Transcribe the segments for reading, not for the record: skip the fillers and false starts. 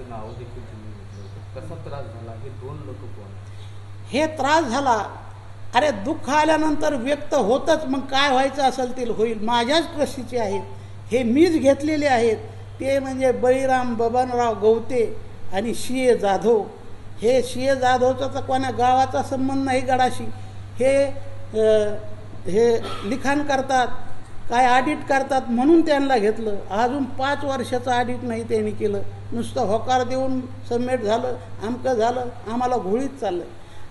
लोकांचं नाव देखील तुम्ही घेतलं होतं. कसा त्रास झाला? हे 2 लोक कोण? हे त्रास झाला, अरे दुःख आल्यानंतर व्यक्त होतच, मग काय व्हायचं असेल ते होईल. माझ्याच ट्रस्टीचे आहेत, हे मीच घेतलेले आहेत. ते म्हणजे बळीराम बबनराव गवते आणि सी.ए. जाधव. हे सी.ए. जाधवचा तर कोणा गावाचा संबंध नाही गडाशी. हे लिखाण करतात, काय ऑडिट करतात म्हणून त्यांना घेतलं. अजून 5 वर्षाचं ऑडिट नाही त्यांनी केलं. नुसतं होकार देऊन सबमिट झालं, अमकं झालं, आम्हाला घोळीत चाललं.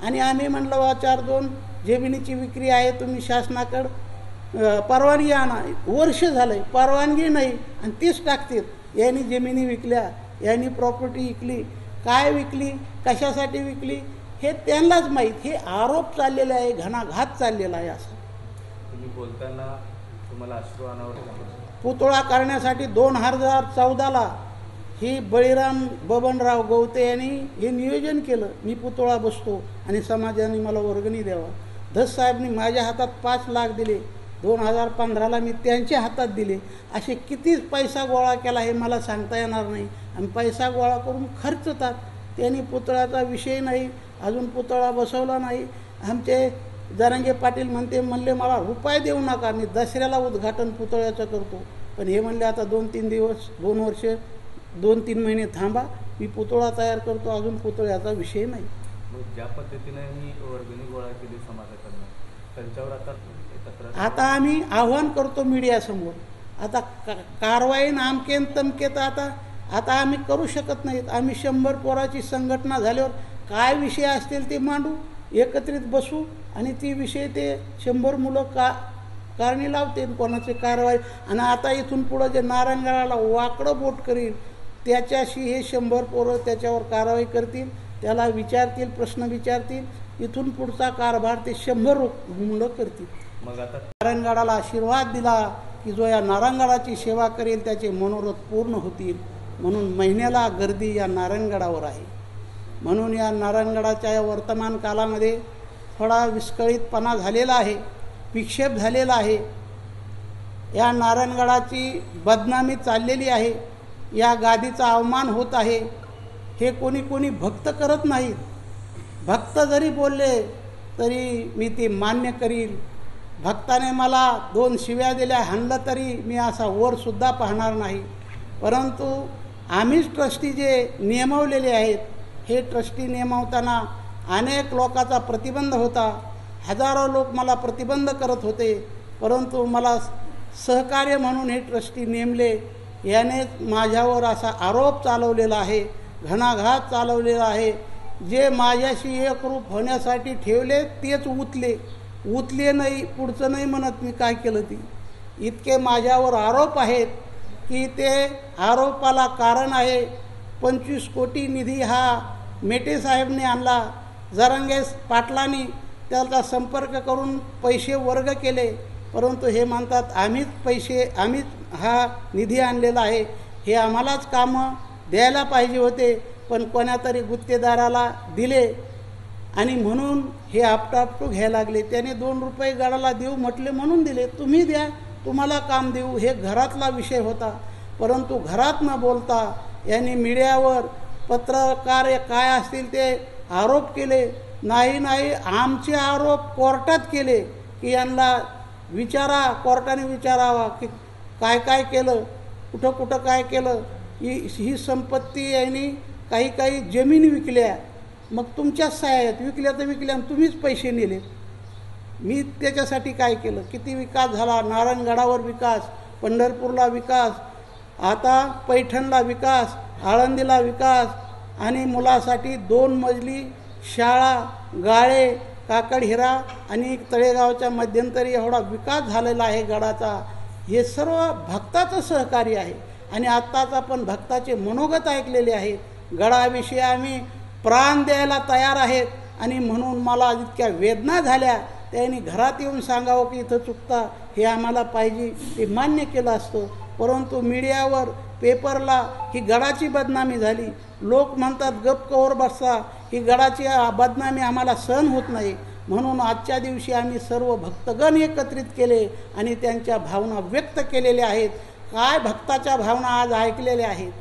आणि आम्ही म्हणलं बा 4-2 जमिनीची विक्री आहे, तुम्ही शासनाकडं परवानगी आणा. वर्ष झालं परवानगी नाही आणि तीच टाकतात. यांनी जमिनी विकल्या, यांनी प्रॉपर्टी विकली, काय विकली, कशासाठी विकली हे त्यांनाच माहीत. हे आरोप चाललेले आहे, घणाघात चाललेला आहे. असं तुम्ही बोलताना तुम्हाला अश्रू अनावर पुतळा करण्यासाठी 2014ला ही बळीराम बबनराव गवते यांनी हे नियोजन केलं. मी पुतळा बसतो आणि समाजाने मला वर्गणी द्यावा. धस साहेबनी माझ्या हातात 5 लाख दिले. 2015ला मी त्यांच्या हातात दिले. असे किती पैसा गोळा केला हे मला सांगता येणार नाही. आणि पैसा गोळा करून खर्चतात. त्यांनी पुतळ्याचा विषय नाही, अजून पुतळा बसवला नाही. आमचे जरांगे पाटील म्हणले मला रुपये देऊ नका, मी दसऱ्याला उद्घाटन पुतळ्याचं करतो. पण हे म्हणले आता 2-3 दिवस, 2 वर्ष, 2-3 महिने थांबा, मी पुतळा तयार करतो. अजून पुतळ्याचा विषय नाही. ज्या पद्धतीने ही वर्गणी गोळा केली समाजाकडनं, त्यांच्यावर आता आम्ही आव्हान करतो मीडियासमोर. आता कारवाई नामकेन तमकेत आता आम्ही करू शकत नाहीत. आम्ही 100 पोराची संघटना झाल्यावर काय विषय असतील ते मांडू, एकत्रित बसू आणि ती विषय ते 100 मुलं कारणी लावते कोणाची कारवाई. आणि आता इथून पुढं जे नारायणगडाला वाकडं बोट करील त्याच्याशी हे 100 पोरं त्याच्यावर कारवाई करतील, त्याला विचारतील, प्रश्न विचारतील. इथून पुढचा कारभार ते 100 मुलं करतील. मग आता नारायणगडाला आशीर्वाद दिला की जो या नारायणगडाची सेवा करेल त्याचे मनोरथ पूर्ण होतील. म्हणून महिन्याला गर्दी या नारायणगडावर आहे. म्हणून या नारायणगडाच्या या वर्तमान कालामध्ये थोडा विस्कळीतपणा झालेला आहे, विक्षेप झालेला आहे. या नारायणगडाची बदनामी चाललेली आहे, या गादीचा अवमान होत आहे. हे कोणी भक्त करत नाहीत. भक्त जरी बोलले तरी मी ते मान्य करील. भक्ताने मला 2 शिव्या दिल्या, हाणलं तरी मी असा वरसुद्धा पाहणार नाही. परंतु आम्हीच ट्रस्टी जे नियमवलेले आहेत, हे ट्रस्टी नियमवताना अनेक लोकांचा प्रतिबंध होता. हजारो लोक मला प्रतिबंध करत होते. परंतु मला सहकार्य म्हणून हे ट्रस्टी नेमले. याने माझ्यावर असा आरोप चालवलेला आहे, घणाघात चालवलेला आहे. जे माझ्याशी एकरूप होण्यासाठी ठेवले तेच उतले नाही, पुढचं नाही म्हणत मी काय केलं ती. इतके माझ्यावर आरोप आहेत की ते आरोपाला कारण आहे 25 कोटी निधी हा मेटे साहेबने आणला. जरांगे पाटलांनी त्याचा संपर्क करून पैसे वर्ग केले. परंतु हे म्हणतात आम्हीच हा निधी आणलेला आहे, हे आम्हालाच कामं द्यायला पाहिजे होते, पण कोणातरी गुत्तेदाराला दिले आणि म्हणून हे आपटापटू घ्यायला लागले. त्याने 2 रुपये गडाला देऊ म्हटले म्हणून दिले. तुम्ही द्या, तुम्हाला काम देऊ, हे घरातला विषय होता. परंतु घरात न बोलता यांनी मीडियावर पत्रकार काय असतील ते आरोप केले. नाही आमचे आरोप कोर्टात केले की यांना विचारा, कोर्टाने विचारावा की काय केलं, कुठं काय केलं. ही संपत्ती यांनी काही जमीन विकल्या. मग तुमच्याच सहाय्यात विकल्या तर विकल्या, तुम्हीच पैसे नेले. मी त्याच्यासाठी काय केलं, किती विकास झाला. नारायणगडावर विकास, पंढरपूरला विकास, आता पैठणला विकास, आळंदीला विकास आणि मुलासाठी 2 मजली शाळा, गाळे, काकडहिरा आणि तळेगावच्या मध्यंतरी एवढा विकास झालेला आहे गडाचा. हे सर्व भक्ताचं सहकार्य आहे. आणि आत्ताच आपण भक्ताचे मनोगत ऐकलेले आहेत. गडाविषयी आम्ही प्राण द्यायला तयार आहेत. आणि म्हणून मला इतक्या वेदना झाल्या, त्यांनी घरात येऊन सांगावं की इथं चुकता, हे आम्हाला पाहिजे, ते मान्य केलं असतं. परंतु मीडियावर, पेपरला ही गडाची बदनामी झाली. लोक म्हणतात गप कवर बसा, ही गडाची बदनामी आम्हाला सहन होत नाही. म्हणून आजच्या दिवशी आम्ही सर्व भक्तगण एकत्रित केले आणि त्यांच्या भावना व्यक्त केलेल्या आहेत. काय भक्ताच्या भावना आज ऐकलेल्या आहेत.